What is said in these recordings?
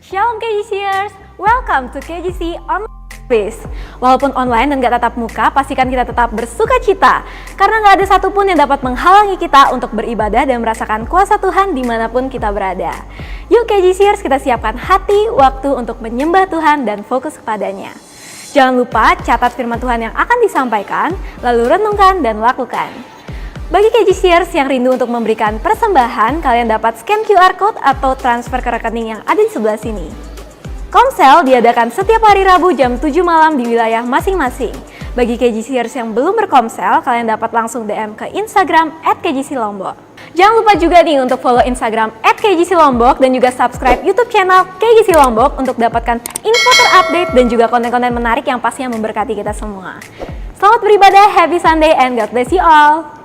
Shalom KGCers, welcome to KGC Online Service. Walaupun online dan gak tatap muka, pastikan kita tetap bersuka cita. Karena gak ada satupun yang dapat menghalangi kita untuk beribadah dan merasakan kuasa Tuhan dimanapun kita berada. Yuk KGCers, kita siapkan hati, waktu untuk menyembah Tuhan dan fokus kepadanya. Jangan lupa catat firman Tuhan yang akan disampaikan, lalu renungkan dan lakukan. Bagi KGCers yang rindu untuk memberikan persembahan, kalian dapat scan QR Code atau transfer ke rekening yang ada di sebelah sini. Komsel diadakan setiap hari Rabu jam 7 malam di wilayah masing-masing. Bagi KGCers yang belum berkomsel, kalian dapat langsung DM ke Instagram @KGCLombok. Jangan lupa juga nih untuk follow Instagram @KGCLombok dan juga subscribe YouTube channel KGC Lombok untuk dapatkan info terupdate dan juga konten-konten menarik yang pastinya memberkati kita semua. Selamat beribadah, happy Sunday, and God bless you all!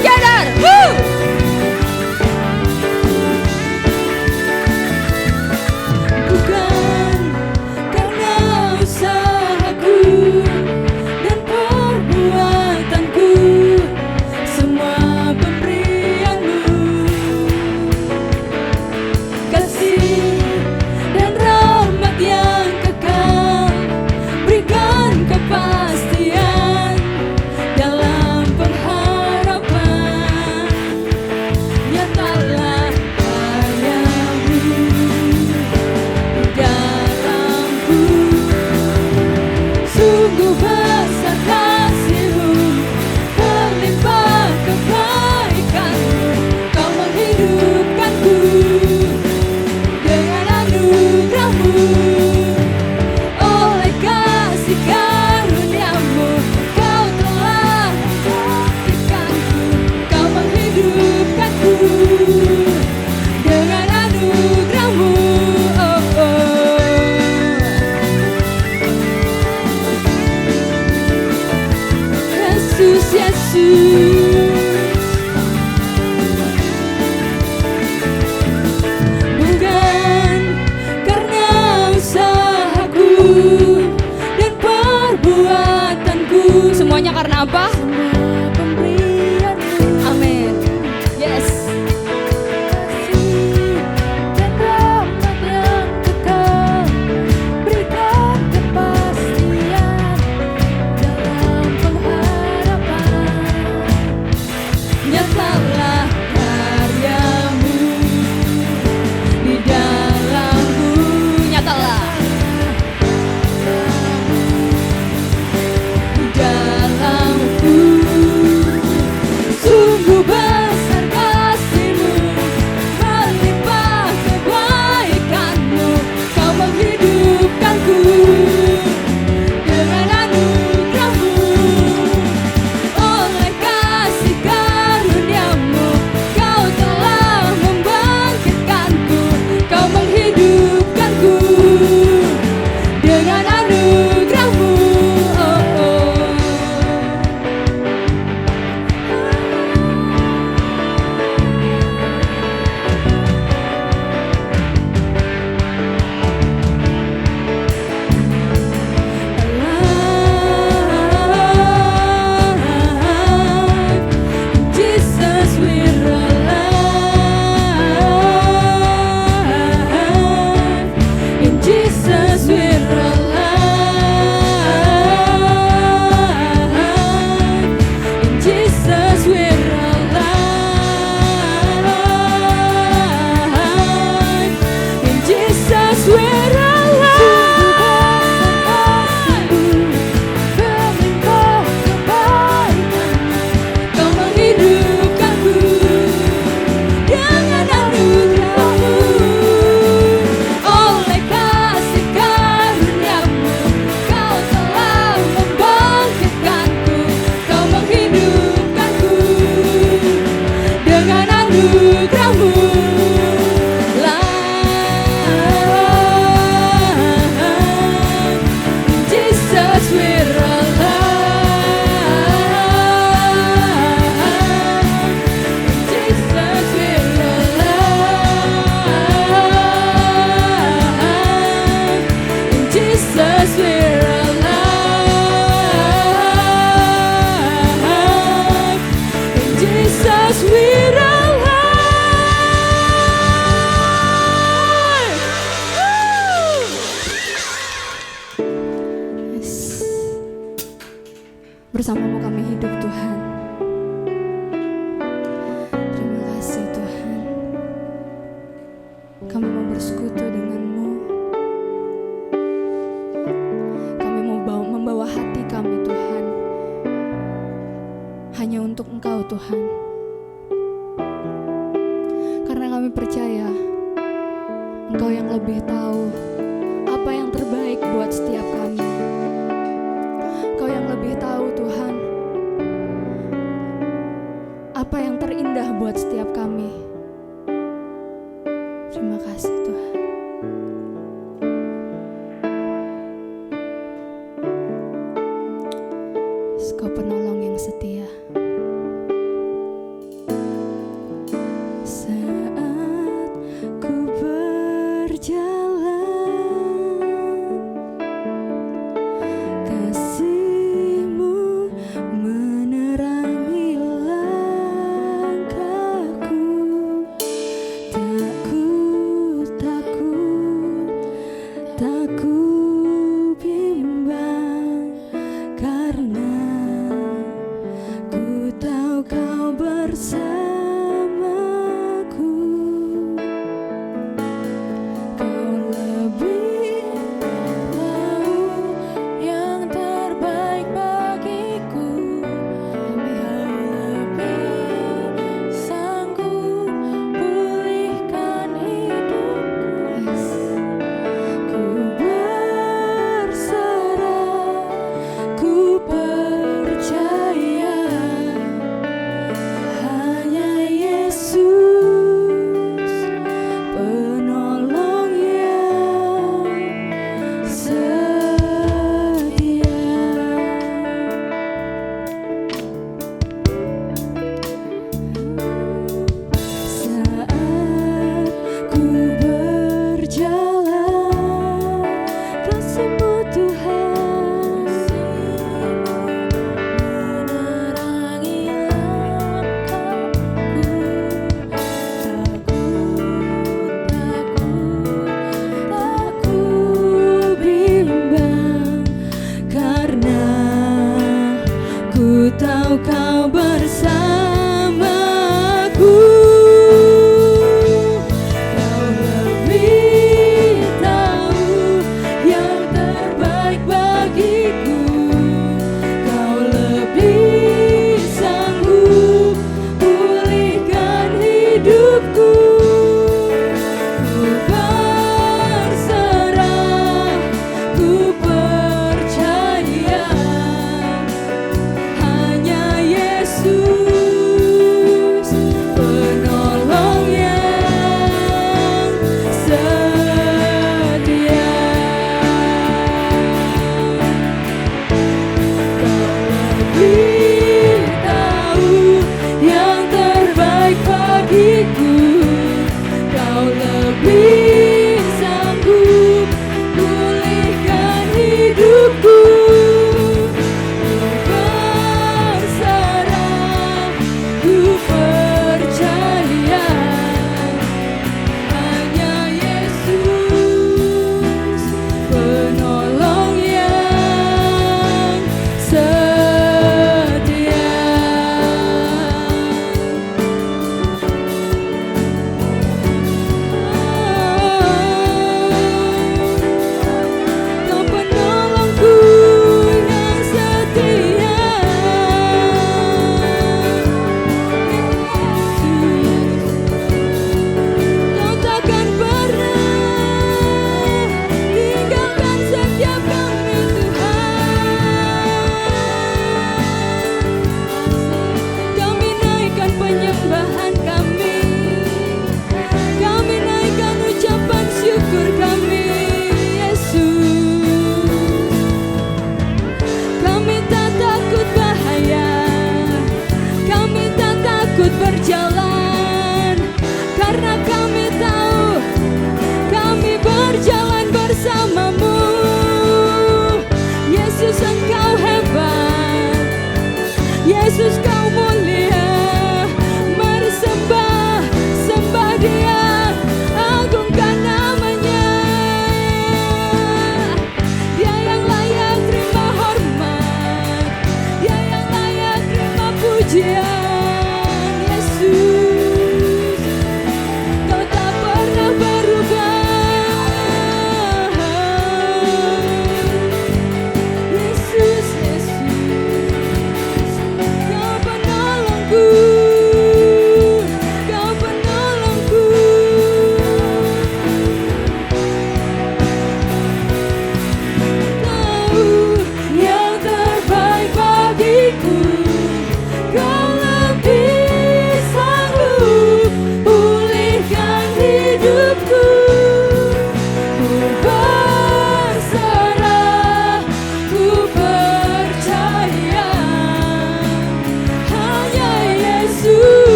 together. Woo! Bukan karena usahaku dan perbuatanku, semua pemberianmu, kasih dan rahmat yang kekal, berikan kepastian dalam pengharapan. Nyatalah karyamu di dalamku, sungguh besar kasih-Mu, berlimpah kebaikan-Mu, Kau menghidupkanku dengan anugerah-Mu. Oleh kasih karunia-Mu, Kau telah membangkitkanku, Kau menghidupkanku dengan anugerah-Mu. Oh, oh. Yesus, Yesus, bukan karena usahaku dan perbuatanku, semuanya karena apa? Semua pemberian-Mu. Amin. Yes. Kasih dan rahmat yang kekal, berikan kepastian dalam pengharapan. Nyatalah karya-Mu di dalamku, nyatalah di dalamku, sungguh besar kasih-Mu, melimpah kebaikan-Mu, Kau menghidupkanku dengan anugerah-Mu. Oleh kasih karunia-Mu, Kau telah membangkitkanku, Kau menghidupkanku dengan anugerah-Mu. Oh, oh. Jesus, we're alive. In Jesus, we're alive. In Jesus, we're alive. In Jesus, we're alive. Berlimpah kebaikan-Mu, Kau menghidupkanku dengan anugerah-Mu. Oleh kasih karunia-Mu, Kau telah membangkitkanku, Kau menghidupkanku dengan anugerah-Mu. Jesus, we're alive. Jesus, we're alive. In Jesus, we're alive. In Jesus, we're alive. Yes. Bersama-Mu kami hidup, Tuhan. Terima kasih, Tuhan. Kami mau bersekutu dengan-Mu. Kami mau membawa hati kami, Tuhan, hanya untuk Engkau, Tuhan. Karena kami percaya Engkau yang lebih tahu apa yang terbaik buat setiap kami. Engkau yang lebih tahu, Tuhan, apa yang terindah buat setiap kami. Terima kasih, Tuhan. Kau penolong yang setia. Aku bimbang karena ku tahu kau bersamaku. Kau lebih tahu yang terbaik bagiku. Kau lebih sanggup pulihkan hidupku. Ku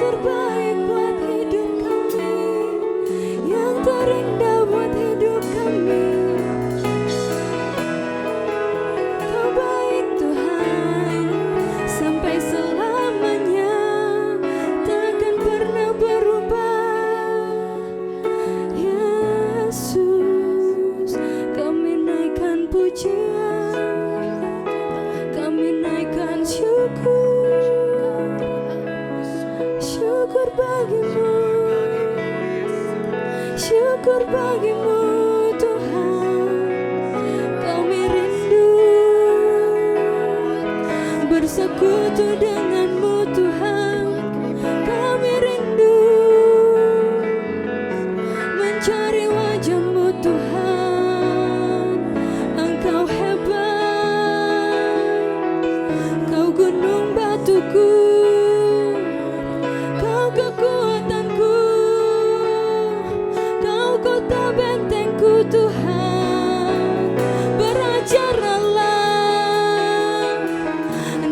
terbaik buat hidup kami, yang terindah buat hidup kami. Kau baik Tuhan, sampai selamanya, takkan pernah berubah. Yesus, kami naikkan pujian, kami naikkan syukur, syukur bagimu, syukur bagimu Tuhan. Kami rindu bersekutu denganmu Tuhan. Kami rindu mencari wajahmu Tuhan. Engkau hebat, kau gunung batuku, kau kekuatanku, kau kota bentengku Tuhan. Berajaranlah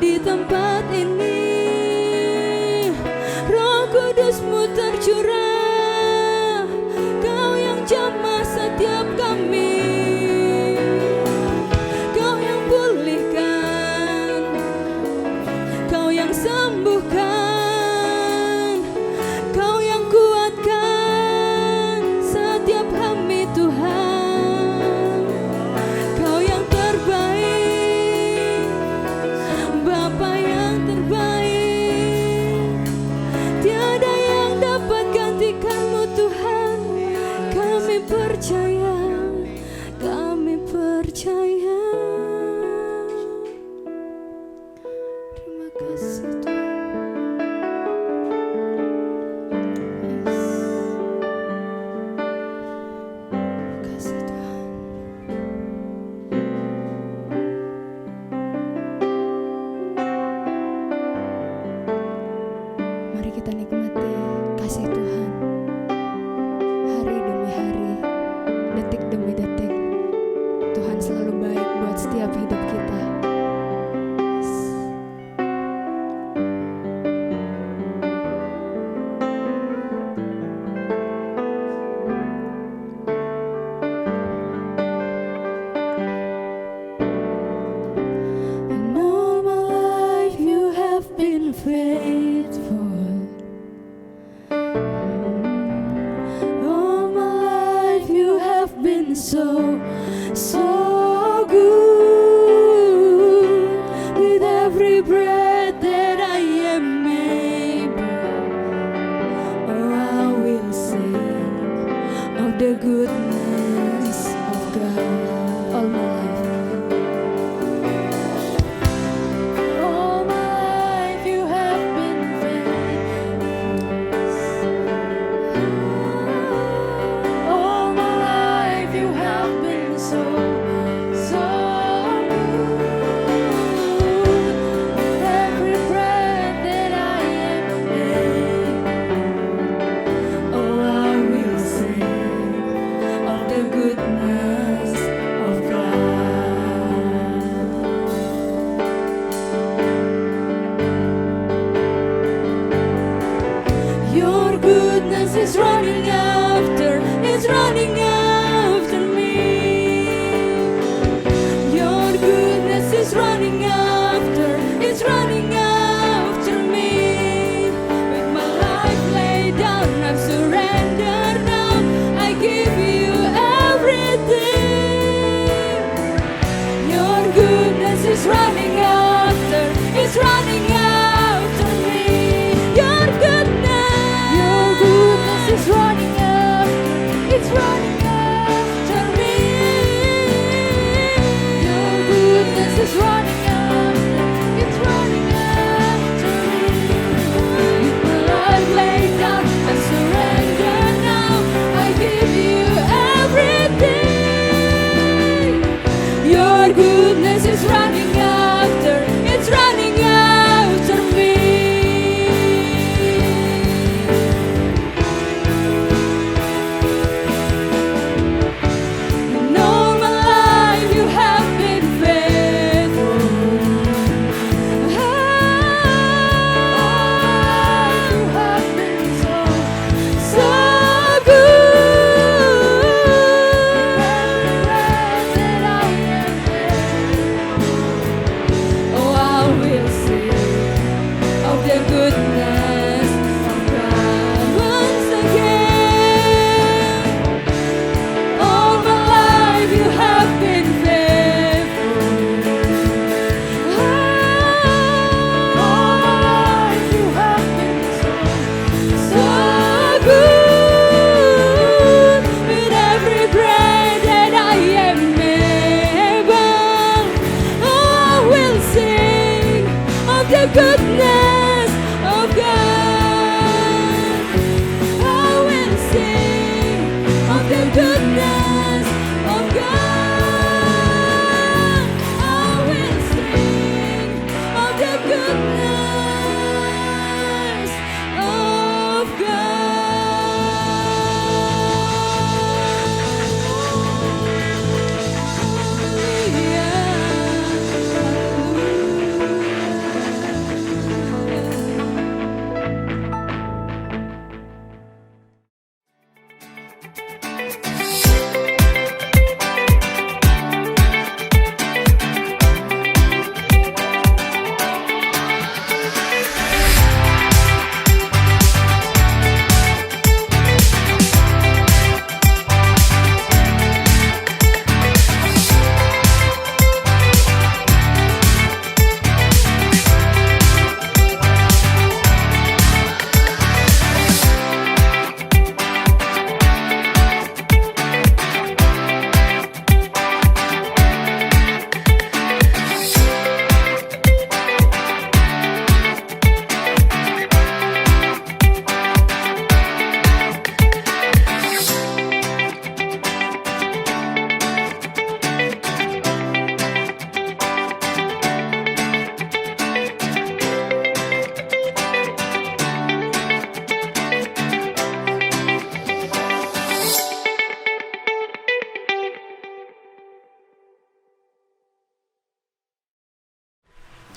di tempat ini, Roh Kudusmu tercurah, kau yang jamah setiap kami, kau yang pulihkan, kau yang sembuhkan, kau yang kuatkan setiap kami Tuhan. Kau yang terbaik, Bapa yang terbaik, tiada yang dapat gantikanmu Tuhan. Kami percaya, kami percaya. Terima kasih Tuhan. Terima kasih Tuhan. Mari kita nikmati kasih Tuhan. Hari demi hari, detik demi detik, Tuhan selalu baik buat setiap hidup kita. And all my life you have been faithful. All my life you have been so, so good. With every breath that I am able, oh, I will sing of the goodness of God. All my life. All my life you have been faithful. All my life you have been so, so good. With every breath that I am able, oh, I will sing of the goodness of God. Your goodness is running after, it's running after me. Your goodness is running after, it's running after me. With my life laid down, I've surrendered now. I give you everything. Your goodness is running after, it's running after me. Your goodness is running after, it's running after.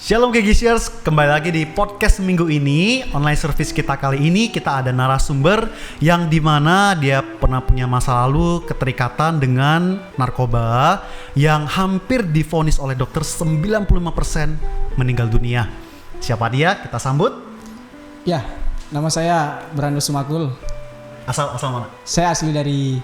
Shalom Kegisiers, kembali lagi di podcast minggu ini. Online service kita kali ini kita ada narasumber yang dimana dia pernah punya masa lalu keterikatan dengan narkoba yang hampir divonis oleh dokter 95% meninggal dunia. Siapa dia? Kita sambut. Ya, nama saya Brando Sumakul. Asal mana? Saya asli dari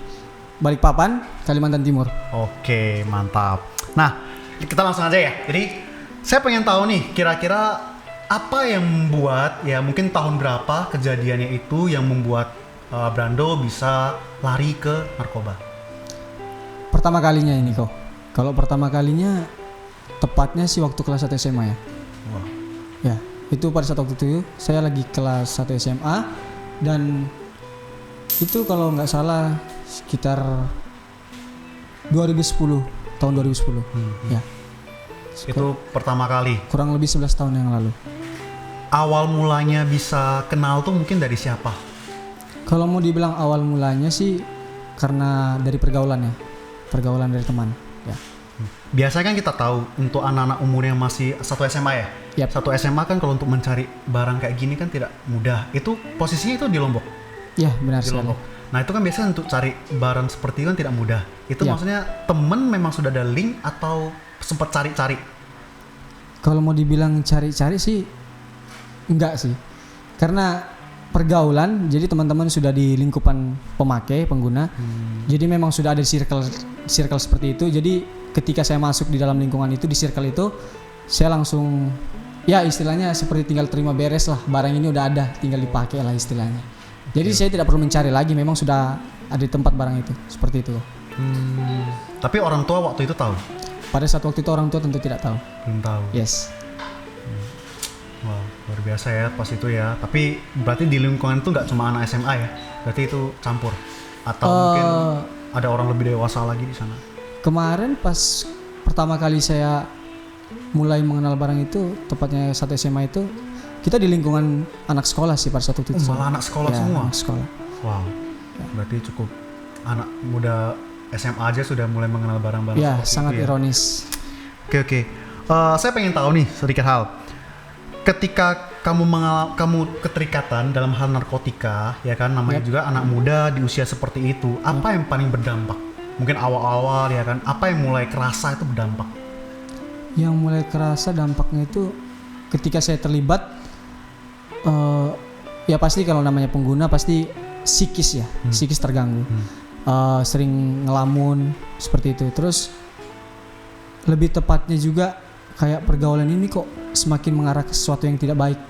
Balikpapan, Kalimantan Timur. Oke, mantap. Nah, kita langsung aja ya. Jadi saya pengen tahu nih, kira-kira apa yang membuat, ya mungkin tahun berapa kejadiannya itu yang membuat Brando bisa lari ke narkoba? Pertama kalinya ini kok. Kalau pertama kalinya tepatnya sih waktu kelas 1 SMA ya. Wah. Ya, itu pada saat waktu itu saya lagi kelas 1 SMA dan itu kalau nggak salah sekitar 2010, tahun 2010. Ya. Itu pertama kali. Kurang lebih 11 tahun yang lalu. Awal mulanya bisa kenal tuh mungkin dari siapa? Kalau mau dibilang awal mulanya sih karena dari pergaulan ya. Pergaulan dari teman. Ya. Biasanya kan kita tahu untuk anak-anak umur yang masih satu SMA ya. Yap. Satu SMA kan kalau untuk mencari barang kayak gini kan tidak mudah. Itu posisinya itu di Lombok. Ya, benar Di sekali. Lombok. Nah itu kan biasanya untuk cari barang seperti itu kan tidak mudah. Itu Ya. maksudnya temen memang sudah ada link atau sempat cari-cari? Kalau mau dibilang cari-cari sih enggak sih. Karena pergaulan, jadi teman-teman sudah di lingkupan pemakai, pengguna. Jadi memang sudah ada circle seperti itu. Jadi ketika saya masuk di dalam lingkungan itu, di circle itu, saya langsung ya istilahnya seperti tinggal terima beres lah. Barang ini udah ada, tinggal dipakai lah istilahnya. Jadi saya tidak perlu mencari lagi, memang sudah ada di tempat barang itu. Seperti itu. Tapi orang tua waktu itu tahu? Pada saat waktu itu orang tua tentu tidak tahu. Belum tahu. Yes. Wah, luar biasa ya pas itu ya. Tapi berarti di lingkungan itu nggak cuma anak SMA ya? Berarti itu campur? Atau mungkin ada orang lebih dewasa lagi di sana? Kemarin pas pertama kali saya mulai mengenal barang itu, tepatnya 1 SMA itu, kita di lingkungan anak sekolah sih pada saat itu. Malah anak sekolah Ya, semua? anak sekolah. Wow, berarti cukup anak muda SMA aja sudah mulai mengenal barang-barang Ya, seperti sangat itu ya? ironis. Oke. Saya pengen tahu nih sedikit hal. Ketika kamu keterikatan dalam hal narkotika, ya kan, namanya Yap. juga anak muda di usia seperti itu, apa yang paling berdampak? Mungkin awal-awal ya kan, apa yang mulai kerasa itu berdampak? Yang mulai kerasa dampaknya itu ketika saya terlibat, ya pasti kalau namanya pengguna pasti psikis ya, psikis terganggu. Sering ngelamun seperti itu. Terus lebih tepatnya juga kayak pergaulan ini kok semakin mengarah ke sesuatu yang tidak baik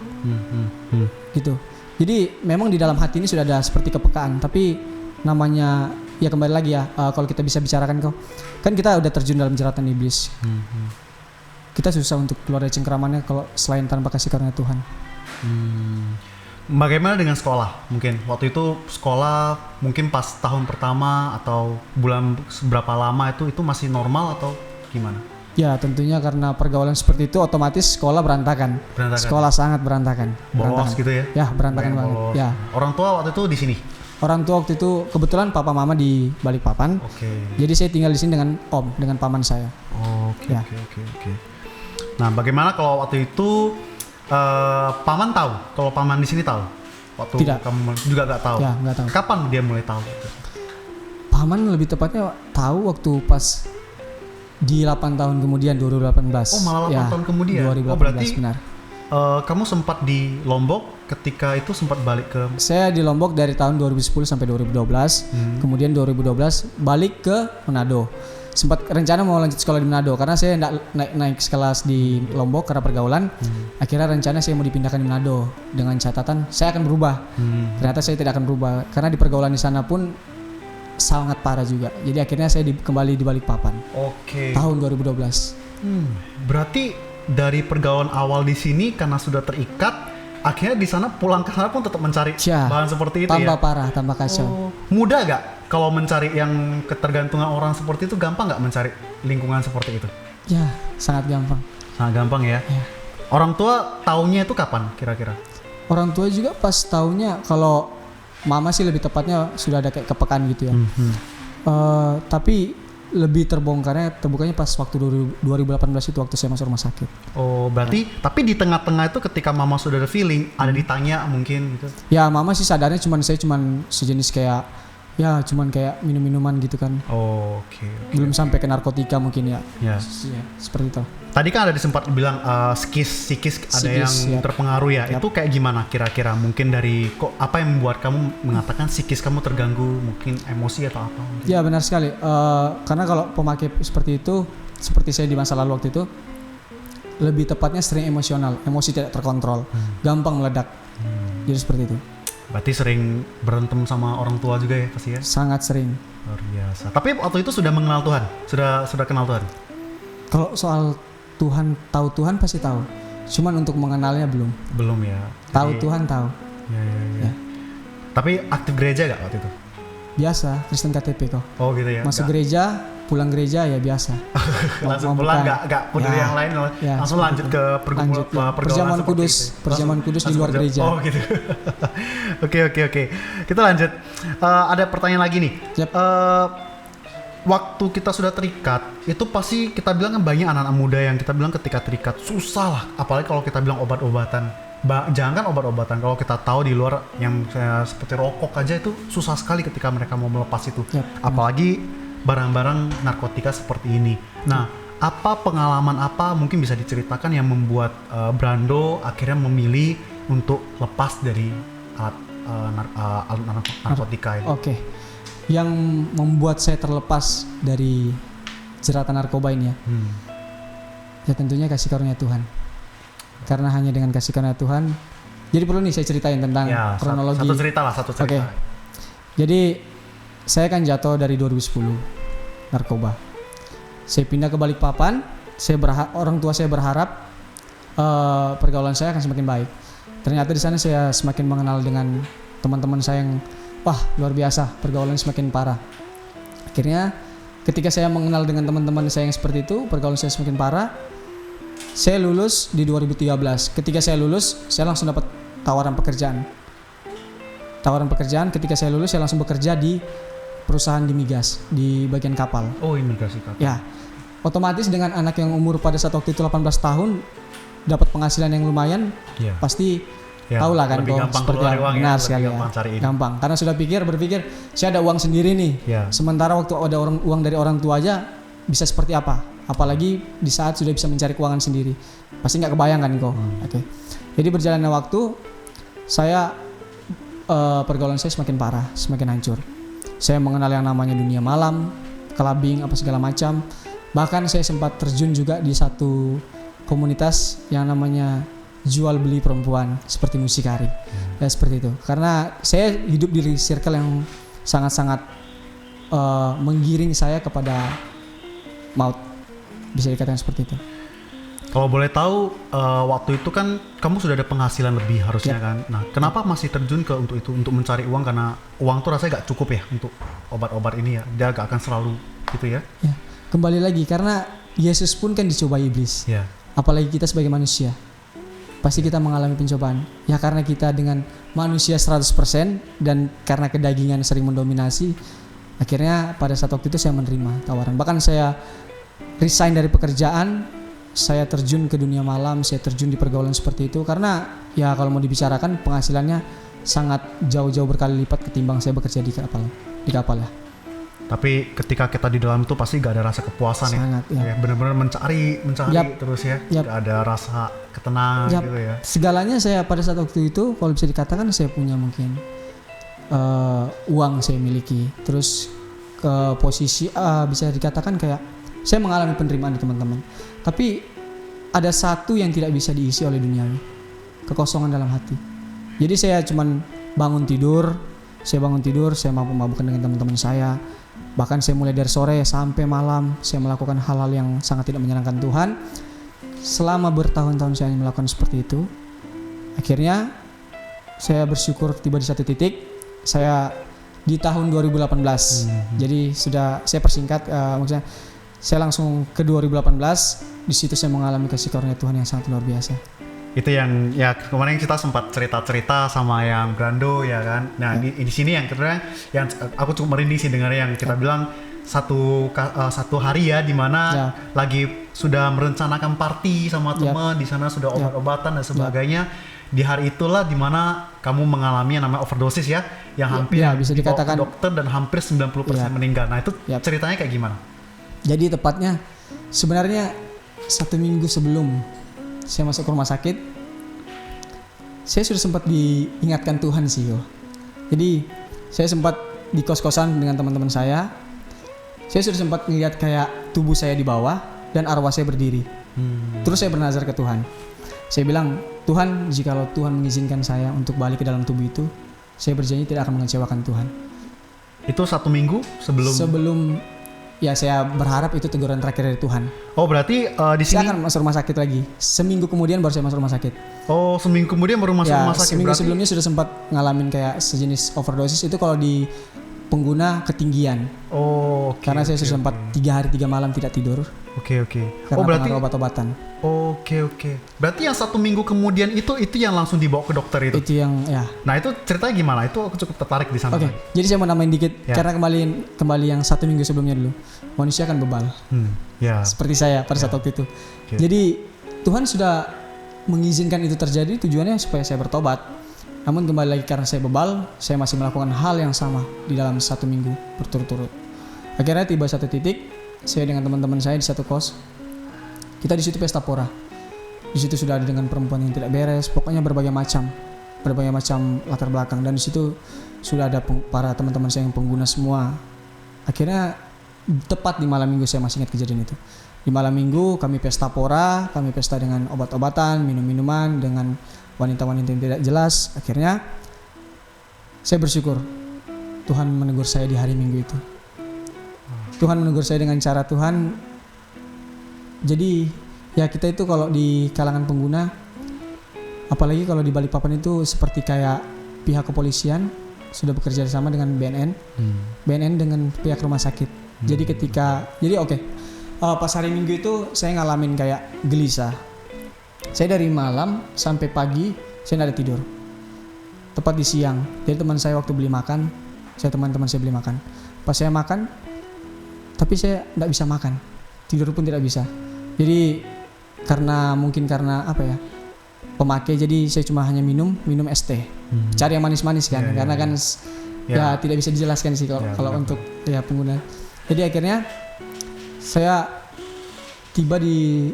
gitu. Jadi memang di dalam hati ini sudah ada seperti kepekaan, tapi namanya ya kembali lagi ya, kalau kita bisa bicarakan kan kita udah terjun dalam jeratan iblis. Kita susah untuk keluar dari cengkeramannya kalau selain tanpa kasih karunia Tuhan. Bagaimana dengan sekolah? Mungkin waktu itu sekolah mungkin pas tahun pertama atau bulan seberapa lama itu masih normal atau gimana? Ya tentunya karena pergaulan seperti itu otomatis sekolah berantakan. Sekolah sangat berantakan. Bolos gitu ya? Ya berantakan Banyak banget. bolos. Ya. Orang tua waktu itu di sini? Orang tua waktu itu kebetulan papa mama di Balikpapan. Oke. Jadi saya tinggal di sini dengan dengan paman saya. Oke. Ya. Oke. Nah, bagaimana kalau waktu itu paman tahu? Kalau paman di sini tahu? Waktu Tidak. kamu juga nggak tahu? Ya, nggak tahu. Kapan dia mulai tahu? Paman lebih tepatnya tahu waktu pas di 8 tahun kemudian 2018. Oh, malah 8 tahun kemudian? 2018 Oh, berarti benar. Kamu sempat di Lombok ketika itu sempat balik ke... Saya di Lombok dari tahun 2010 sampai 2012. Kemudian 2012 balik ke Manado. Sempat rencana mau lanjut sekolah di Manado karena saya naik kelas di Lombok karena pergaulan. Akhirnya rencana saya mau dipindahkan di Manado dengan catatan saya akan berubah. Ternyata saya tidak akan berubah karena di pergaulan di sana pun sangat parah juga. Jadi akhirnya saya kembali di Balikpapan. Oke. Tahun 2012. Berarti dari pergaulan awal di sini karena sudah terikat, akhirnya di sana pulang ke sana pun tetap mencari Ya, bahan seperti itu tambah ya? parah, tambah kacau. Oh, mudah gak kalau mencari yang ketergantungan orang seperti itu? Gampang gak mencari lingkungan seperti itu? Ya, sangat gampang. Sangat gampang ya? Ya. Orang tua taunya itu kapan kira-kira? Orang tua juga pas taunya, kalau mama sih lebih tepatnya sudah ada kayak kepekaan gitu ya. Tapi lebih terbukanya pas waktu 2018 itu waktu saya masuk rumah sakit. Oh, berarti tapi di tengah-tengah itu ketika mama sudah ada feeling, ada ditanya mungkin gitu. Ya mama sih sadarnya saya cuman sejenis kayak ya cuman kayak minum-minuman gitu kan. Oh, oke. Belum sampai ke narkotika mungkin ya. Ya. Ya, seperti itu. Tadi kan ada sempat bilang psikis ada yang Psikis, ya. terpengaruh ya. Yap. Itu kayak gimana kira-kira? Mungkin dari kok apa yang membuat kamu mengatakan psikis kamu terganggu? Mungkin emosi atau apa? Ya benar sekali. Karena kalau pemakai seperti itu, seperti saya di masa lalu waktu itu, lebih tepatnya sering emosional, emosi tidak terkontrol, gampang meledak. Jadi seperti itu. Berarti sering berantem sama orang tua juga ya pasti ya? Sangat sering. Luar biasa. Tapi waktu itu sudah mengenal Tuhan? Sudah kenal Tuhan? Kalau soal Tuhan, tahu Tuhan pasti tahu. Cuman untuk mengenalnya belum. Belum ya. Tahu Jadi- Tuhan tahu. Ya. Ya. Tapi aktif gereja gak waktu itu? Biasa, Kristen KTP kok. Oh gitu ya. Masuk Nggak- gereja, pulang gereja ya biasa. langsung Mau pulang bukan. gak peduli Ya. yang lain Ya, langsung seperti lanjut itu. ke Lanjut, ya. pergaulan Perjamuan seperti kudus. itu. Perjamuan kudus di luar gereja. Oh gitu. Oke. Kita lanjut. Ada pertanyaan lagi nih. Yap. Waktu kita sudah terikat, itu pasti kita bilang kan banyak anak-anak muda yang kita bilang ketika terikat susah lah. Apalagi kalau kita bilang obat-obatan. Jangan kan obat-obatan, kalau kita tahu di luar yang seperti rokok aja itu susah sekali ketika mereka mau melepas itu. Yap. Apalagi barang-barang narkotika seperti ini. Nah, apa pengalaman apa mungkin bisa diceritakan yang membuat Brando akhirnya memilih untuk lepas dari alat narkotika ini? Oke. Yang membuat saya terlepas dari jeratan narkoba ini ya. Ya tentunya kasih karunia Tuhan. Karena hanya dengan kasih karunia Tuhan. Jadi perlu nih saya ceritain tentang Ya, kronologi. satu cerita. Oke. Jadi saya kan jatuh dari 2010 narkoba. Saya pindah ke Balikpapan. Orang tua saya berharap pergaulan saya akan semakin baik. Ternyata di sana saya semakin mengenal dengan teman-teman saya yang wah luar biasa, pergaulan semakin parah. Akhirnya ketika saya mengenal dengan teman-teman saya yang seperti itu, pergaulan saya semakin parah. Saya lulus di 2013. Ketika saya lulus, saya langsung dapat tawaran pekerjaan. Ketika saya lulus, saya langsung bekerja di perusahaan di migas, di bagian kapal. Oh, imigrasi kapal. Ya, otomatis dengan anak yang umur pada saat waktu itu 18 tahun dapat penghasilan yang lumayan, Iya. pasti Ya, tahu lah kan lebih kok gampang seperti keluar apa. uang ya, Benar lebih sekali gampang cari ini. gampang karena sudah berpikir saya ada uang sendiri nih. Ya. Sementara waktu ada uang dari orang tua aja bisa seperti apa, apalagi di saat sudah bisa mencari keuangan sendiri, pasti nggak kebayang kan kok. Oke. Jadi berjalannya waktu saya pergaulan saya semakin parah, semakin hancur. Saya mengenal yang namanya dunia malam, clubbing apa segala macam. Bahkan saya sempat terjun juga di satu komunitas yang namanya jual beli perempuan seperti mucikari. Ya seperti itu. Karena saya hidup di circle yang sangat-sangat menggiring saya kepada maut. Bisa dikatakan seperti itu. Kalau boleh tahu waktu itu kan kamu sudah ada penghasilan lebih harusnya kan. Nah, kenapa masih terjun ke untuk itu, untuk mencari uang? Karena uang tuh rasanya gak cukup ya untuk obat-obat ini ya. Dia gak akan selalu gitu ya. Ya, kembali lagi karena Yesus pun kan dicoba iblis. Ya. Apalagi kita sebagai manusia. Pasti kita mengalami pencobaan. Ya karena kita dengan manusia 100% dan karena kedagingan sering mendominasi, akhirnya pada saat waktu itu saya menerima tawaran. Bahkan saya resign dari pekerjaan, saya terjun ke dunia malam, saya terjun di pergaulan seperti itu karena ya kalau mau dibicarakan penghasilannya sangat jauh-jauh berkali lipat ketimbang saya bekerja di kapal ya. Tapi ketika kita di dalam itu pasti gak ada rasa kepuasan Sangat, ya. ya. Benar-benar mencari Yap. terus ya. Yap. Gak ada rasa ketenangan Yap. gitu ya. Segalanya saya pada saat waktu itu kalau bisa dikatakan saya punya mungkin uang saya miliki, terus ke posisi bisa dikatakan kayak saya mengalami penerimaan di teman-teman. Tapi ada satu yang tidak bisa diisi oleh duniawi, kekosongan dalam hati. Jadi saya cuman bangun tidur, saya mabuk-mabukan dengan teman-teman saya. Bahkan saya mulai dari sore sampai malam saya melakukan hal-hal yang sangat tidak menyenangkan Tuhan. Selama bertahun-tahun saya melakukan seperti itu. Akhirnya saya bersyukur tiba di satu titik saya di tahun 2018. Jadi sudah saya persingkat maksudnya saya langsung ke 2018. Di situ saya mengalami kasih karunia Tuhan yang sangat luar biasa. Itu yang ya kemarin kita sempat cerita-cerita sama yang Brando ya kan. Nah di sini yang kedua yang aku cukup merinding sih dengar yang kita bilang satu hari ya dimana Ya. lagi sudah merencanakan party sama teman di sana, sudah obat-obatan dan sebagainya. Di hari itulah dimana kamu mengalami yang namanya overdosis ya, yang hampir Ya, bisa dibawa ke dikatakan. dokter dan hampir 90% meninggal. Nah itu Ya. ceritanya kayak gimana? Jadi tepatnya sebenarnya 1 minggu sebelum saya masuk ke rumah sakit, saya sudah sempat diingatkan Tuhan sih yo. Jadi saya sempat di kos-kosan dengan teman-teman saya. Saya sudah sempat melihat kayak tubuh saya di bawah dan arwah saya berdiri. Terus saya bernazar ke Tuhan. Saya bilang, Tuhan, jikalau Tuhan mengizinkan saya untuk balik ke dalam tubuh itu, saya berjanji tidak akan mengecewakan Tuhan. Itu 1 minggu Sebelum ya saya berharap itu teguran terakhir dari Tuhan. Oh berarti di Saya sini akan masuk rumah sakit lagi. Seminggu kemudian baru saya masuk rumah sakit. oh seminggu kemudian baru masuk Ya, rumah sakit. seminggu Berarti sebelumnya sudah sempat ngalamin kayak sejenis overdosis itu kalau di pengguna ketinggian. oh oke, Karena saya sudah sempat 3 hari 3 malam tidak tidur oke. karena Oh berarti pengaruh obat-obatan. oke. Berarti yang 1 minggu kemudian itu yang langsung dibawa ke dokter itu. Itu yang ya. Nah itu ceritanya gimana? Itu aku cukup tertarik di sana. Oke, jadi saya mau nambahin dikit Ya. karena kembali yang 1 minggu sebelumnya dulu. Manusia kan bebal. Ya. Seperti saya pada saat waktu itu. Jadi Tuhan sudah mengizinkan itu terjadi tujuannya supaya saya bertobat. Namun kembali lagi karena saya bebal, saya masih melakukan hal yang sama di dalam 1 minggu berturut-turut. Akhirnya tiba satu titik, saya dengan teman-teman saya di satu kos. Kita di situ pesta pora. Di situ sudah ada dengan perempuan yang tidak beres, pokoknya berbagai macam latar belakang. Dan di situ sudah ada para teman-teman saya yang pengguna semua. Akhirnya tepat di malam minggu, saya masih ingat kejadian itu. Di malam minggu kami pesta pora, kami pesta dengan obat-obatan, minum-minuman, dengan wanita-wanita yang tidak jelas. Akhirnya saya bersyukur Tuhan menegur saya di hari Minggu itu. Tuhan menegur saya dengan cara Tuhan. Jadi ya kita itu kalau di kalangan pengguna, apalagi kalau di Balikpapan itu seperti kayak pihak kepolisian sudah bekerja sama dengan BNN dengan pihak rumah sakit. Jadi pas hari Minggu itu saya ngalamin kayak gelisah. Saya dari malam sampai pagi saya nggak ada tidur. Tepat di siang. Jadi teman saya waktu beli makan, teman-teman saya beli makan. Pas saya makan, tapi saya nggak bisa makan. Tidur pun tidak bisa. Jadi karena apa ya? Pemakai, jadi saya cuma hanya minum es teh. Cari yang manis-manis kan, karena kan ya tidak bisa dijelaskan sih kalau untuk ya pengguna. Jadi akhirnya saya tiba di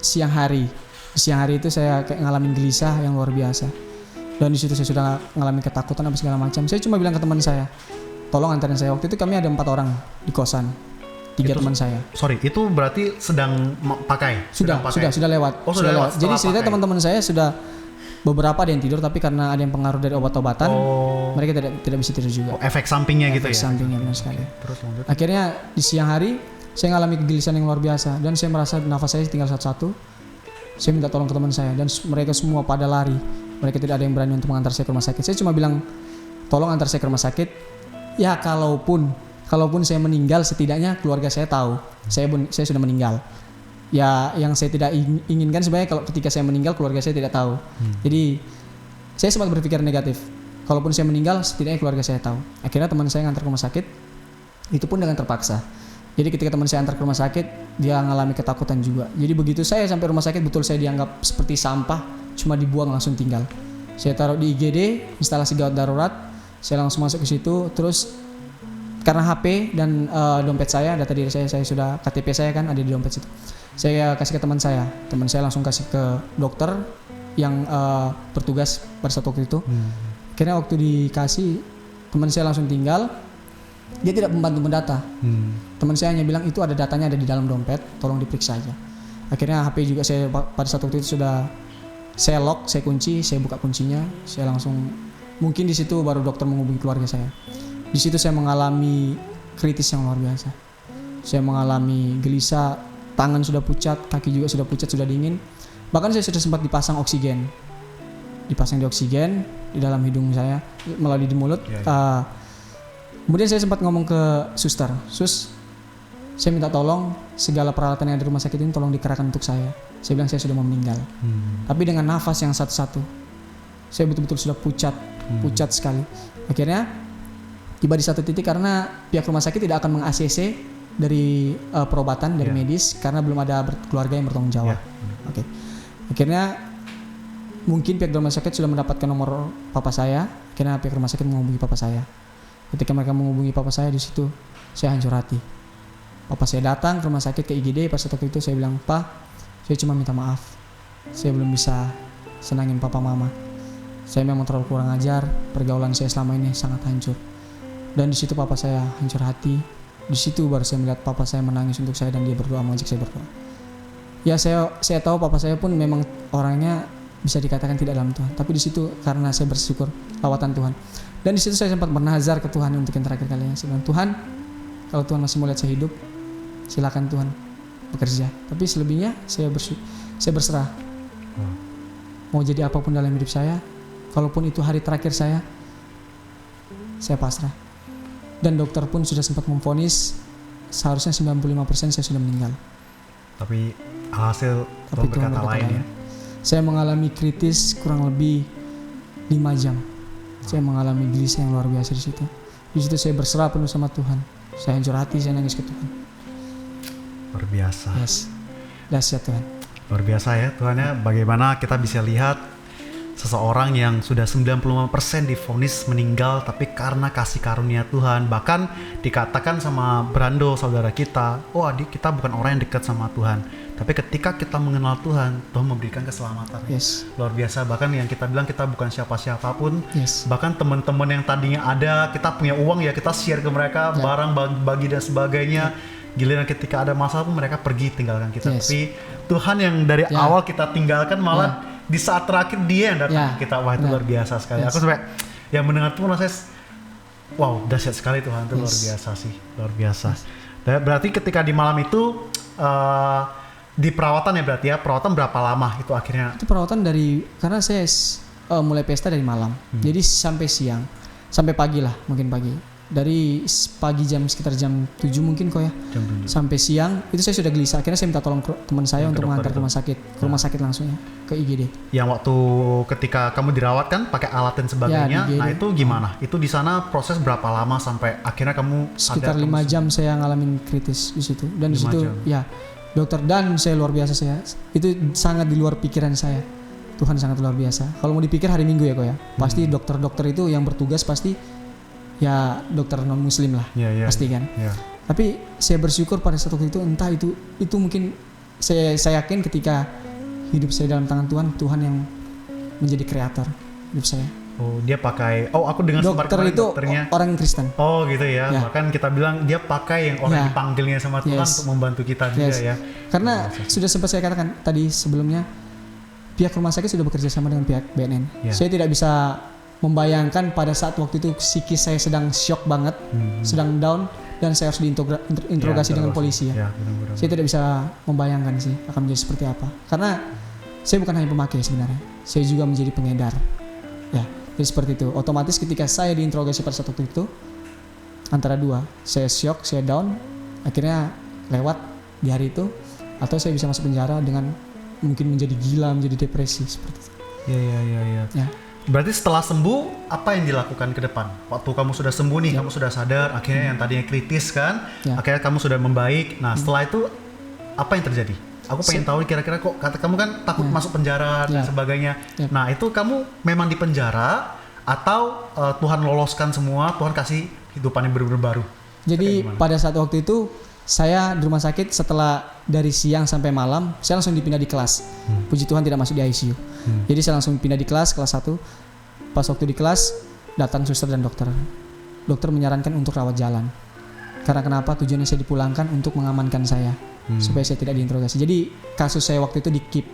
siang hari. Di siang hari itu saya kayak ngalamin gelisah yang luar biasa. Dan di situ saya sudah ngalamin ketakutan apa segala macam. Saya cuma bilang ke teman saya, tolong antarin saya. Waktu itu kami ada 4 orang di kosan. 3 teman saya. Sorry, itu berarti sedang pakai? Sudah lewat. Oh, sudah lewat. Jadi cerita teman-teman saya sudah beberapa ada yang tidur, tapi karena ada yang pengaruh dari obat-obatan, mereka tidak bisa tidur juga. Efek sampingnya gitu ya? Efek sampingnya benar sekali. Terus lanjut. Akhirnya di siang hari saya mengalami kegelisahan yang luar biasa dan saya merasa nafas saya tinggal satu-satu. Saya minta tolong ke teman saya dan mereka semua pada lari. Mereka tidak ada yang berani untuk mengantar saya ke rumah sakit. Saya cuma bilang, tolong antar saya ke rumah sakit. Ya kalaupun saya meninggal, setidaknya keluarga saya tahu saya sudah meninggal. Ya yang saya tidak inginkan sebenarnya kalau ketika saya meninggal keluarga saya tidak tahu. Jadi saya sempat berpikir negatif. Kalaupun saya meninggal, setidaknya keluarga saya tahu. Akhirnya teman saya ngantar ke rumah sakit. Itu pun dengan terpaksa. Jadi ketika teman saya antar ke rumah sakit, dia mengalami ketakutan juga. Jadi begitu saya sampai rumah sakit, betul saya dianggap seperti sampah, cuma dibuang langsung tinggal. Saya taruh di IGD, instalasi gawat darurat. Saya langsung masuk ke situ. Terus karena HP dan dompet saya, data diri saya sudah, KTP saya kan ada di dompet situ. Saya kasih ke teman saya langsung kasih ke dokter yang bertugas pada saat waktu itu. Akhirnya waktu dikasih, teman saya langsung tinggal. Dia tidak membantu mendata. Teman saya hanya bilang itu ada datanya ada di dalam dompet, tolong diperiksa aja. Akhirnya HP juga saya pada saat waktu itu sudah saya lock, saya kunci, saya buka kuncinya, saya langsung, mungkin di situ baru dokter menghubungi keluarga saya. Di situ saya mengalami kritis yang luar biasa. Saya mengalami gelisah, tangan sudah pucat, kaki juga sudah pucat, sudah dingin. Bahkan saya sudah sempat dipasang oksigen. Dipasang di oksigen di dalam hidung saya melalui di mulut. Kemudian saya sempat ngomong ke suster, "Sus, saya minta tolong segala peralatan yang ada di rumah sakit ini tolong dikerahkan untuk saya." Saya bilang saya sudah mau meninggal. Tapi dengan nafas yang satu-satu. Saya betul-betul sudah pucat sekali. Akhirnya tiba di satu titik karena pihak rumah sakit tidak akan meng-ACC dari perobatan dari medis karena belum ada keluarga yang bertanggung jawab. Oke. Akhirnya mungkin pihak rumah sakit sudah mendapatkan nomor papa saya. Akhirnya pihak rumah sakit menghubungi papa saya. Ketika mereka menghubungi papa saya, di situ saya hancur hati. Papa saya datang ke rumah sakit ke IGD. Pas waktu itu saya bilang, "Pak, saya cuma minta maaf. Saya belum bisa senangin papa mama. Saya memang terlalu kurang ajar. Pergaulan saya selama ini sangat hancur." Dan di situ papa saya hancur hati. Di situ baru saya melihat papa saya menangis untuk saya dan dia berdoa, mengajak saya berdoa. Ya saya tahu papa saya pun memang orangnya bisa dikatakan tidak dalam Tuhan. Tapi di situ karena saya bersyukur lawatan Tuhan. Dan di situ saya sempat bernazar ke Tuhan untuk yang terakhir kalinya. Saya bilang, "Tuhan, kalau Tuhan masih mau lihat saya hidup, silakan Tuhan bekerja. Tapi selebihnya saya berserah. Mau jadi apapun dalam hidup saya, kalaupun itu hari terakhir saya pasrah." Dan dokter pun sudah sempat memvonis seharusnya 95% saya sudah meninggal. Tapi hasil Tuhan berkata lain ya. Saya mengalami kritis kurang lebih 5 jam. Saya mengalami gelisah yang luar biasa di situ. Di situ saya berserah penuh sama Tuhan. Saya hancur hati, saya nangis ke Tuhan. Luar biasa. Yes. Dahsyat Tuhan. Luar biasa ya Tuhan ya. Bagaimana kita bisa lihat seseorang yang sudah 95% divonis meninggal, tapi karena kasih karunia Tuhan, bahkan dikatakan sama Brando saudara kita, "Oh adik, kita bukan orang yang dekat sama Tuhan, tapi ketika kita mengenal Tuhan, Tuhan memberikan keselamatan." Yes. Luar biasa. Bahkan yang kita bilang kita bukan siapa-siapapun. Yes. Bahkan teman-teman yang tadinya ada, kita punya uang ya kita share ke mereka, barang bagi dan sebagainya. Giliran ketika ada masalah pun mereka pergi tinggalkan kita. Yes. Tapi Tuhan yang dari awal kita tinggalkan malah di saat terakhir dia yang datang ke kita. Wah itu luar biasa sekali. Aku sampai yang mendengar itu rasanya wow, dahsyat sekali Tuhan, itu luar biasa sih, luar biasa. Dan berarti ketika di malam itu di perawatan ya berarti ya, perawatan berapa lama itu akhirnya? Itu perawatan karena saya mulai pesta dari malam, jadi sampai siang, sampai pagi lah, mungkin pagi. Dari pagi sekitar jam 7 mungkin kok ya, sampai siang itu saya sudah gelisah. Akhirnya saya minta tolong teman saya untuk mengantar ke rumah sakit langsung ya, ke IGD. Yang waktu ketika kamu dirawat kan pakai alat dan sebagainya, nah itu gimana? Itu di sana proses berapa lama sampai akhirnya kamu sekitar 5 jam saya ngalamin kritis di situ. Dan di situ ya dokter dan saya luar biasa, saya itu sangat di luar pikiran saya. Tuhan sangat luar biasa. Kalau mau dipikir hari Minggu ya kok ya, pasti dokter-dokter itu yang bertugas pasti ya dokter non muslim lah, pasti kan. Tapi saya bersyukur pada saat itu, entah itu mungkin saya yakin ketika hidup saya dalam tangan Tuhan, Tuhan yang menjadi kreator hidup saya. Oh dia pakai, aku dengar dokter itu dokternya orang Kristen. Oh gitu ya. Bahkan kita bilang dia pakai yang orang dipanggilnya sama Tuhan untuk membantu kita juga ya. Karena sudah sempat saya katakan tadi sebelumnya, pihak rumah sakit sudah bekerja sama dengan pihak BNN. Saya tidak bisa membayangkan pada saat waktu itu psikis saya sedang shock banget, sedang down, dan saya harus diinterogasi dengan polisi ya. Saya tidak bisa membayangkan sih akan menjadi seperti apa. Karena saya bukan hanya pemakai sebenarnya, saya juga menjadi pengedar. Ya, jadi seperti itu. Otomatis ketika saya diinterogasi pada saat waktu itu, antara dua, saya shock, saya down, akhirnya lewat di hari itu, atau saya bisa masuk penjara dengan mungkin menjadi gila, menjadi depresi seperti itu. Iya. Berarti setelah sembuh, apa yang dilakukan ke depan? Waktu kamu sudah sembuh nih, kamu sudah sadar, akhirnya yang tadinya kritis kan, akhirnya kamu sudah membaik. Nah setelah itu, apa yang terjadi? Aku pengen tahu kira-kira kok, kata kamu kan takut masuk penjara dan sebagainya. Nah itu kamu memang di penjara, atau Tuhan loloskan semua, Tuhan kasih hidupan yang benar-benar baru? Jadi pada saat waktu itu, saya di rumah sakit setelah dari siang sampai malam, saya langsung dipindah di kelas. Puji Tuhan tidak masuk di ICU. Jadi saya langsung pindah di kelas 1. Pas waktu di kelas, datang suster dan dokter. Dokter menyarankan untuk rawat jalan. Karena kenapa? Tujuannya saya dipulangkan untuk mengamankan saya, supaya saya tidak diinterogasi. Jadi kasus saya waktu itu di-keep.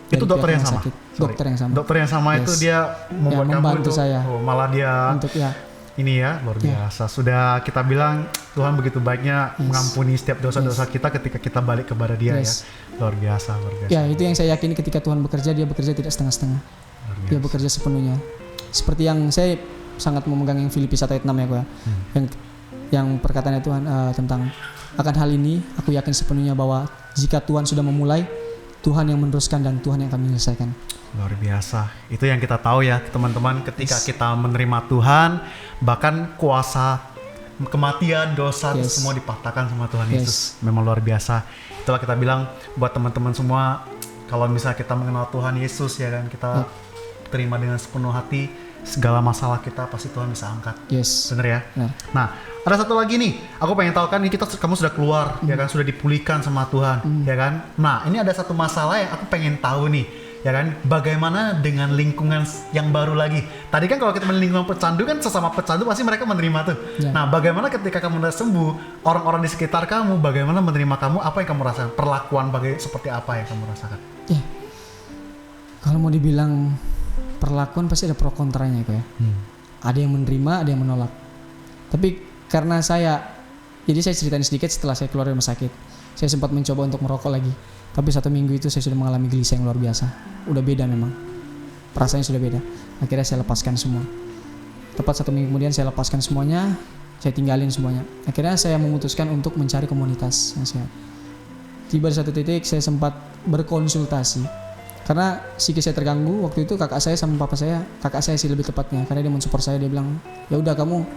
Itu dokter yang sama? Dokter yang sama. Dokter yang sama itu dia membuat kamu itu, saya. Malah dia untuk ini ya, luar biasa. Sudah kita bilang Tuhan begitu baiknya mengampuni setiap dosa-dosa kita ketika kita balik kepada Dia ya. Luar biasa. Ya, itu yang saya yakini ketika Tuhan bekerja, Dia bekerja tidak setengah-setengah. Dia bekerja sepenuhnya. Seperti yang saya sangat memegang yang Filipi 1 ayat 6 ya kok ya. Yang perkataannya Tuhan tentang akan hal ini, aku yakin sepenuhnya bahwa jika Tuhan sudah memulai, Tuhan yang meneruskan dan Tuhan yang akan menyelesaikan. Luar biasa. Itu yang kita tahu ya teman-teman, ketika kita menerima Tuhan, bahkan kuasa kematian, dosa itu Yes. semua dipatahkan sama Tuhan Yes. Yesus. Memang luar biasa. Itulah kita bilang buat teman-teman semua, kalau misalnya kita mengenal Tuhan Yesus ya kan, kita terima dengan sepenuh hati, segala masalah kita pasti Tuhan bisa angkat. Yes. Bener ya? Benar. Nah, ada satu lagi nih, aku pengen tahu kan, ini kamu sudah keluar, ya kan, sudah dipulihkan sama Tuhan, ya kan. Nah, ini ada satu masalah yang aku pengen tahu nih, ya kan, bagaimana dengan lingkungan yang baru lagi. Tadi kan kalau kita lingkungan pecandu kan, sesama pecandu pasti mereka menerima tuh. Ya. Nah, bagaimana ketika kamu udah sembuh, orang-orang di sekitar kamu, bagaimana menerima kamu, apa yang kamu rasakan, perlakuan seperti apa yang kamu rasakan? Ya. Kalau mau dibilang perlakuan pasti ada pro kontranya kok ya. Ada yang menerima, ada yang menolak. Tapi karena jadi saya ceritain sedikit setelah saya keluar dari rumah sakit. Saya sempat mencoba untuk merokok lagi. Tapi 1 minggu itu saya sudah mengalami gelisah yang luar biasa. Udah beda memang. Perasaannya sudah beda. Akhirnya saya lepaskan semua. Tepat 1 minggu kemudian saya lepaskan semuanya. Saya tinggalin semuanya. Akhirnya saya memutuskan untuk mencari komunitas yang sehat. Tiba di satu titik saya sempat berkonsultasi. Karena psikis saya terganggu. Waktu itu kakak saya sama papa saya, kakak saya sih lebih tepatnya, karena dia mensupport saya, dia bilang, ya udah kamu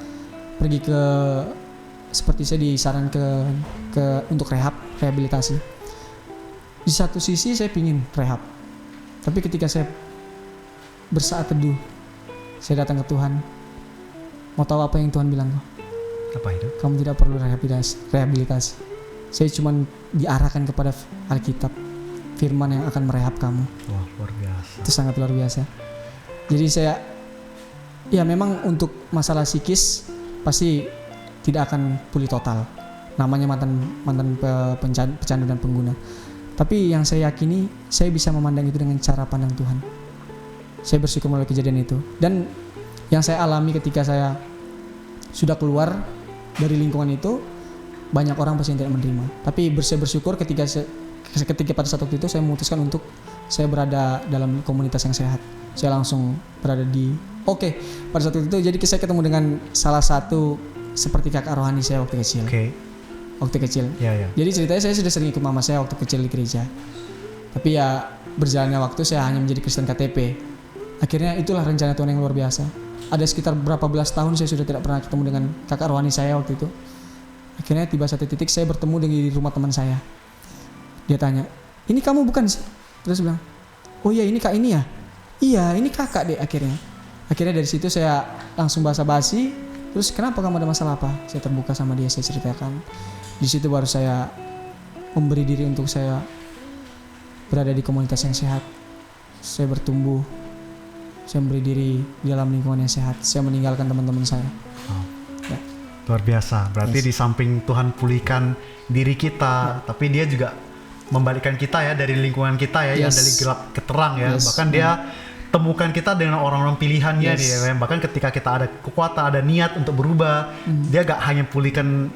pergi ke, seperti saya disaran ke untuk rehabilitasi. Di satu sisi saya pingin rehab, tapi ketika saya bersaat teduh, saya datang ke Tuhan. Mau tahu apa yang Tuhan bilang? Apa itu? Kamu tidak perlu rehabilitasi. Saya cuma diarahkan kepada Alkitab, firman yang akan merehab kamu. Wah, luar biasa. Itu sangat luar biasa. Jadi ya memang untuk masalah psikis pasti tidak akan pulih total. Namanya mantan pecandu dan pengguna. Tapi yang saya yakini, saya bisa memandang itu dengan cara pandang Tuhan. Saya bersyukur melalui kejadian itu. Dan yang saya alami ketika saya sudah keluar dari lingkungan itu, banyak orang pasti yang tidak menerima. Tapi saya bersyukur ketika pada saat waktu itu saya memutuskan untuk saya berada dalam komunitas yang sehat. Saya langsung berada pada saat itu jadi saya ketemu dengan salah satu seperti kakak rohani saya waktu kecil. Waktu kecil. Ya. Jadi ceritanya saya sudah sering ikut mama saya waktu kecil di gereja. Tapi ya berjalannya waktu saya hanya menjadi Kristen KTP. Akhirnya itulah rencana Tuhan yang luar biasa. Ada sekitar berapa belas tahun saya sudah tidak pernah ketemu dengan kakak rohani saya waktu itu. Akhirnya tiba satu titik saya bertemu di rumah teman saya. Dia tanya, ini kamu bukan sih? Terus bilang, oh iya ini kak ini ya? Iya ini kakak deh akhirnya. Akhirnya dari situ saya langsung basa-basi. Terus kenapa kamu ada masalah apa? Saya terbuka sama dia, saya ceritakan. Di situ baru saya memberi diri untuk saya berada di komunitas yang sehat. Saya bertumbuh. Saya memberi diri di dalam lingkungan yang sehat. Saya meninggalkan teman-teman saya. Ya. Luar biasa. Berarti di samping Tuhan pulihkan diri kita, tapi dia juga membalikkan kita ya dari lingkungan kita ya, yang dari gelap ke terang ya. Bahkan dia temukan kita dengan orang-orang pilihannya dia. Bahkan ketika kita ada kekuatan, ada niat untuk berubah, dia gak hanya pulihkan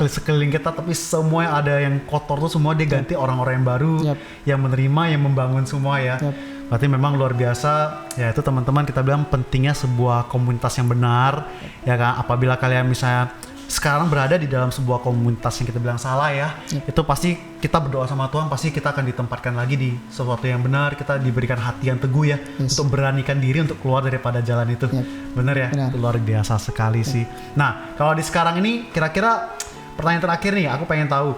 sekeliling kita, tapi semua yang ada yang kotor tuh semua dia ganti orang-orang yang baru, yang menerima, yang membangun semua ya. Berarti memang luar biasa ya. Itu teman-teman, kita bilang pentingnya sebuah komunitas yang benar ya kan. Apabila kalian misalnya sekarang berada di dalam sebuah komunitas yang kita bilang salah ya, itu pasti kita berdoa sama Tuhan, pasti kita akan ditempatkan lagi di sesuatu yang benar, kita diberikan hati yang teguh ya, untuk beranikan diri untuk keluar daripada jalan itu. Benar ya? Itu luar biasa sekali sih. Nah, kalau di sekarang ini kira-kira pertanyaan terakhir nih, aku pengen tahu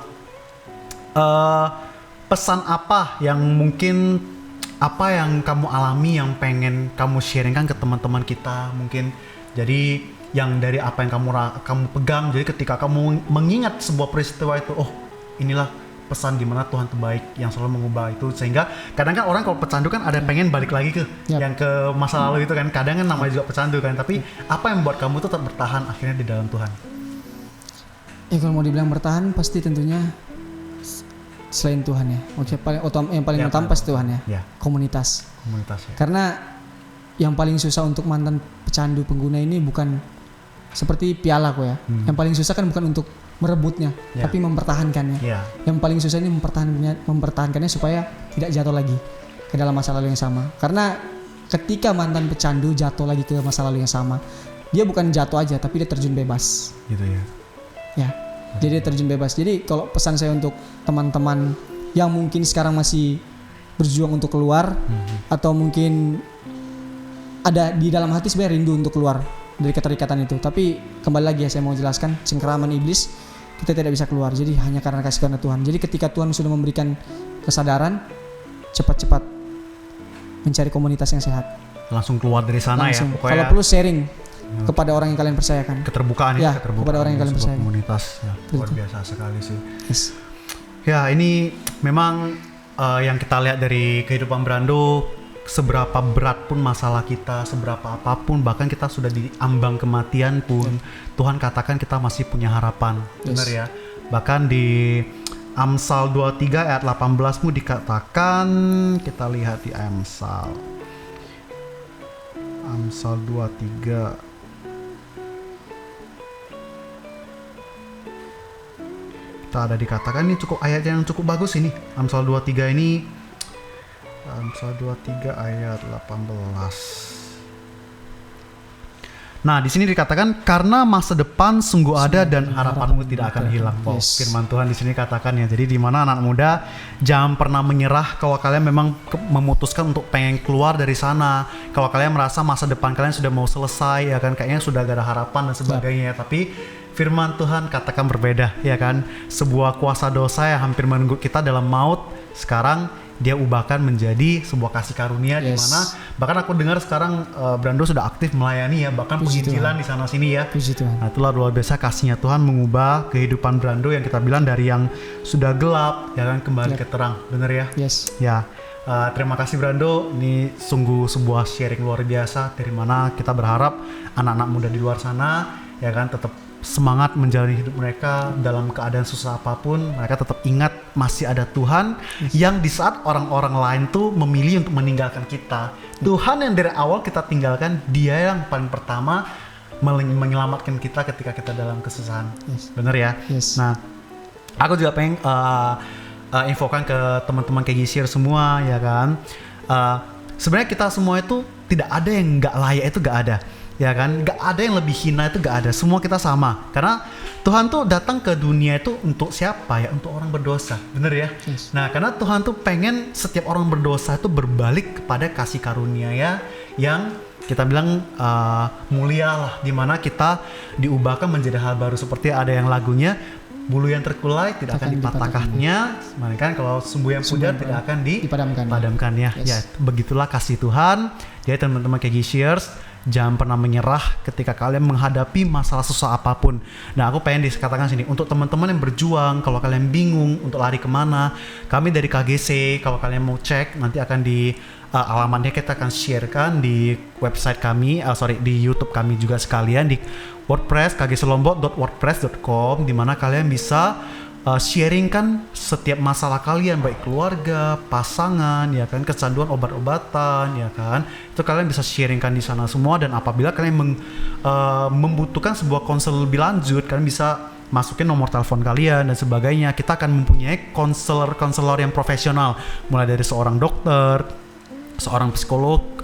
pesan apa yang mungkin, apa yang kamu alami yang pengen kamu sharingkan ke teman-teman kita mungkin. Jadi yang dari apa yang kamu pegang, jadi ketika kamu mengingat sebuah peristiwa itu, oh inilah pesan gimana Tuhan terbaik yang selalu mengubah itu. Sehingga kadang kan orang kalau pecandu kan ada pengen balik lagi ke yang ke masa lalu itu kan, kadang kan namanya juga pecandu kan, tapi apa yang membuat kamu tetap bertahan akhirnya di dalam Tuhan? Ya kalau mau dibilang bertahan pasti tentunya selain Tuhan ya. Yang paling utama pasti Tuhan ya. Komunitas ya. Karena yang paling susah untuk mantan pecandu pengguna ini bukan seperti piala kok ya. Yang paling susah kan bukan untuk merebutnya, tapi mempertahankannya. Yang paling susah ini mempertahankannya supaya tidak jatuh lagi ke dalam masa lalu yang sama. Karena ketika mantan pecandu jatuh lagi ke masa lalu yang sama, dia bukan jatuh aja, tapi dia terjun bebas. Gitu ya. Ya. Jadi dia terjun bebas. Jadi kalau pesan saya untuk teman-teman yang mungkin sekarang masih berjuang untuk keluar, atau mungkin ada di dalam hati sebenarnya rindu untuk keluar dari keterikatan itu. Tapi kembali lagi ya, saya mau jelaskan, cengkeraman iblis kita tidak bisa keluar. Jadi hanya karena kasih karunia Tuhan. Jadi ketika Tuhan sudah memberikan kesadaran, cepat-cepat mencari komunitas yang sehat. Langsung keluar dari sana Langsung. ya pokoknya. Kalau perlu sharing kepada orang yang kalian percayakan. Keterbukaan Ya, keterbukaan kepada orang yang kalian sebuah percaya. komunitas ya, luar Betul. biasa sekali sih. Yes. Ya ini memang yang kita lihat dari kehidupan Brando, seberapa berat pun masalah kita, seberapa apapun, bahkan kita sudah diambang kematian pun, Tuhan katakan kita masih punya harapan. Benar ya. Bahkan di Amsal 23 ayat 18 dikatakan, kita lihat di Amsal 23. Kita ada dikatakan, ini cukup ayat yang cukup bagus ini. Amsal 23 ini, Amsal 23 ayat 18. Nah, di sini dikatakan karena masa depan sungguh ada dan harapanmu tidak akan hilang. Wow, Yes. firman Tuhan di sini katakan ya. Jadi di mana anak muda jangan pernah menyerah kalau kalian memang memutuskan untuk pengen keluar dari sana. Kalau kalian merasa masa depan kalian sudah mau selesai ya kan, kayaknya sudah gak ada harapan dan sebagainya. Tapi firman Tuhan katakan berbeda ya kan. Sebuah kuasa dosa yang hampir menunggu kita dalam maut, sekarang dia ubahkan menjadi sebuah kasih karunia. Di Yes. mana bahkan aku dengar sekarang Brando sudah aktif melayani ya, bahkan Puji penginjilan Tuhan. di sana sini ya. Puji Tuhan. Nah, itulah luar biasa kasihnya Tuhan mengubah kehidupan Brando yang kita bilang dari yang sudah gelap ya kan kembali ke terang. Bener ya? Yes. Ya, terima kasih Brando. Ini sungguh sebuah sharing luar biasa dari mana kita berharap anak-anak muda di luar sana ya kan tetap semangat menjalani hidup mereka dalam keadaan susah apapun. Mereka tetap ingat masih ada Tuhan yang di saat orang-orang lain tuh memilih untuk meninggalkan kita, Tuhan yang dari awal kita tinggalkan, Dia yang paling pertama menyelamatkan kita ketika kita dalam kesusahan. Bener ya? Yes. Nah, aku juga pengen infokan ke teman-teman kayak Gisir semua ya kan. Sebenarnya kita semua itu tidak ada yang nggak layak, itu nggak ada ya kan. Nggak ada yang lebih hina, itu nggak ada. Semua kita sama karena Tuhan tuh datang ke dunia itu untuk siapa ya? Untuk orang berdosa, bener ya. Yes. Nah, karena Tuhan tuh pengen setiap orang berdosa itu berbalik kepada kasih karunia ya, yang kita bilang mulia lah, dimana kita diubahkan menjadi hal baru. Seperti ada yang lagunya, bulu yang terkulai tidak akan dipatahkannya, melainkan kalau sumbu yang pudar tidak akan dipadamkan ya. Yes. Ya, begitulah kasih Tuhan. Jadi teman-teman kayak Gishiers, jangan pernah menyerah ketika kalian menghadapi masalah susah apapun. Nah, aku pengen dikatakan sini untuk teman-teman yang berjuang, kalau kalian bingung untuk lari kemana, kami dari KGC, kalau kalian mau cek nanti akan di alamatnya kita akan sharekan di website kami, di YouTube kami juga sekalian di WordPress kgclombok.wordpress.com, di mana kalian bisa sharingkan setiap masalah kalian, baik keluarga, pasangan, ya kan, kecanduan obat-obatan, ya kan, itu kalian bisa sharingkan di sana semua. Dan apabila kalian membutuhkan sebuah konselor lebih lanjut, kalian bisa masukin nomor telepon kalian dan sebagainya. Kita akan mempunyai konselor yang profesional, mulai dari seorang dokter, seorang psikolog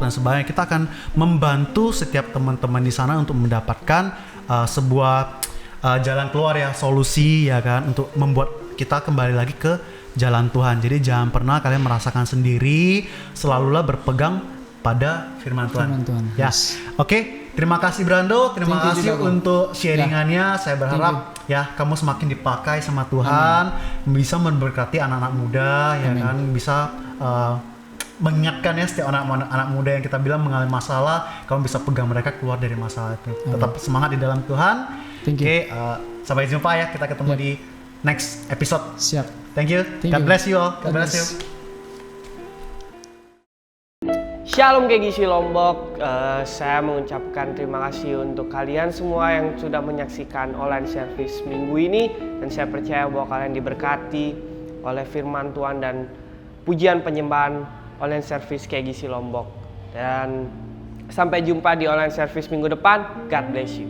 dan sebagainya. Kita akan membantu setiap teman-teman di sana untuk mendapatkan sebuah jalan keluar ya, solusi ya kan, untuk membuat kita kembali lagi ke jalan Tuhan. Jadi jangan pernah kalian merasakan sendiri, selalulah berpegang pada firman Tuhan. Ya, Yes. Oke, terima kasih Brando, terima Thank you kasih juga, Bang. untuk sharingannya. Saya berharap ya kamu semakin dipakai sama Tuhan, bisa memberkati anak-anak muda ya kan, bisa mengingatkan ya setiap anak muda yang kita bilang mengalami masalah, kamu bisa pegang mereka keluar dari masalah itu. Tetap semangat di dalam Tuhan. Thank you. Oke, sampai jumpa ya. Kita ketemu di next episode. Siap. Thank you. Thank God you. bless you all. God God bless you. bless. Shalom KGC Lombok, saya mengucapkan terima kasih untuk kalian semua yang sudah menyaksikan online service minggu ini, dan saya percaya bahwa kalian diberkati oleh firman Tuhan dan pujian penyembahan online service KGC Lombok. Dan sampai jumpa di online service minggu depan. God bless you.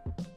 ya.